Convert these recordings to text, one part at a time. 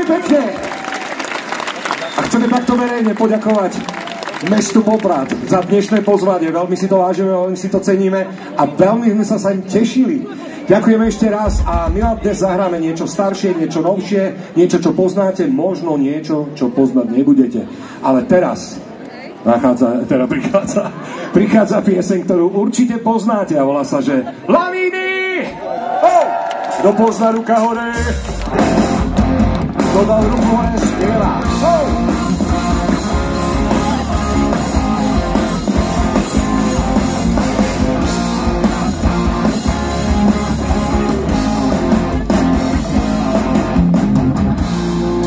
pekne. A chceme takto verejne poďakovať mestu Poprad za dnešné pozvanie. Veľmi si to vážime, veľmi si to ceníme a veľmi sme sa im tešili. Ďakujeme ešte raz a my vám dnes zahráme niečo staršie, niečo novšie, niečo, čo poznáte, možno niečo, čo poznať nebudete. Ale teraz prichádza pieseň, ktorú určite poznáte a volá sa, že Lavíny! Kto pozná, ruka hore? Kto dal ruku hore, spieva.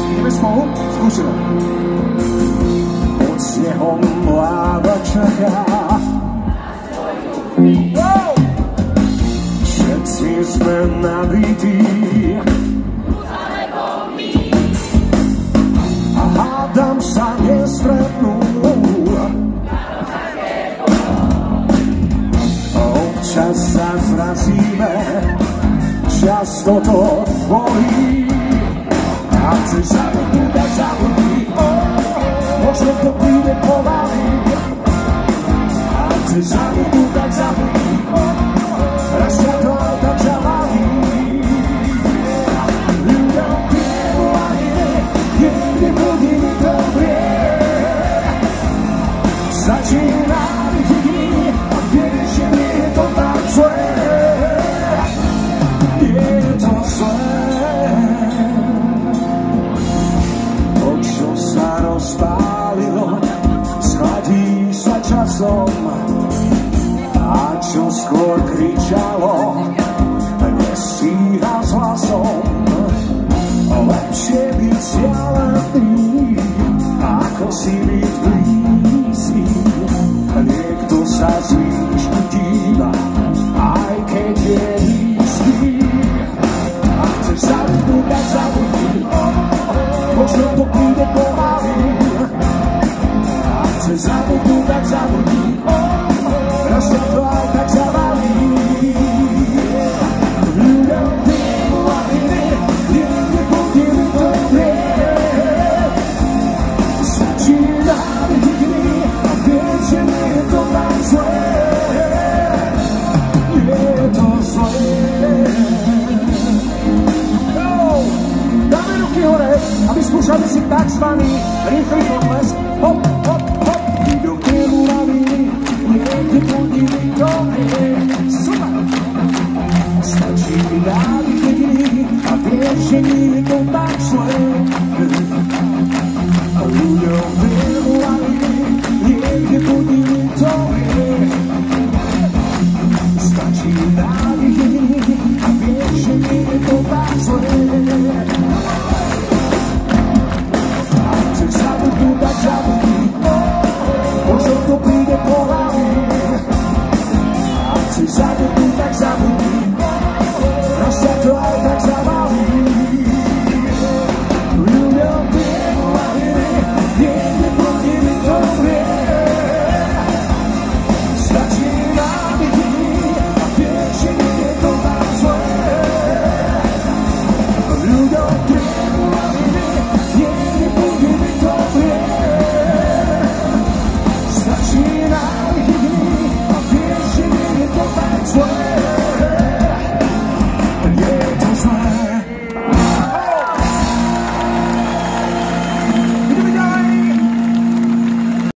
Ideme spolu? Skúsime. Pod snehom mláda čaká. Všetci sme nabití a hádam sa nestretnú. Občas sa zrazíme, často to bolí. A chceš zabudnúť, tak zabudni, možno to príde pomaly. A chceš zabudnúť, tak zabudni, raz ťa to tak zavalí. Ľuďom priehu ani niekde budí dobre. Začína vidí a vieš, že nie je to tak zlé. Nie je to zlé. To, čo sa rozpálilo, schladí sa časom. A čo skôr kričalo, nestíha s hlasom. Lepšie byť vzdialený, ako si byť blízky. Niekto sa z výšku díva, aj keď je nízky. A chceš zabudnúť, tak zabudni, možno to príde pomaly. A chceš zabudnúť, tak zabudni, raz ťa to aj tak zavalí. Ľuďom týmu a viny, niekde budili dobre. Začína vidí a vieš, že nie je to tak zlé. Nie je to zlé. Dáme ruky hore, aby skúšali si takzvaný rýchly potlesk. Hop, hop, hop. Ľuďom týmu a viny, niekde budili dobre. Super. Stačí mi dávy, a vieš, že nie je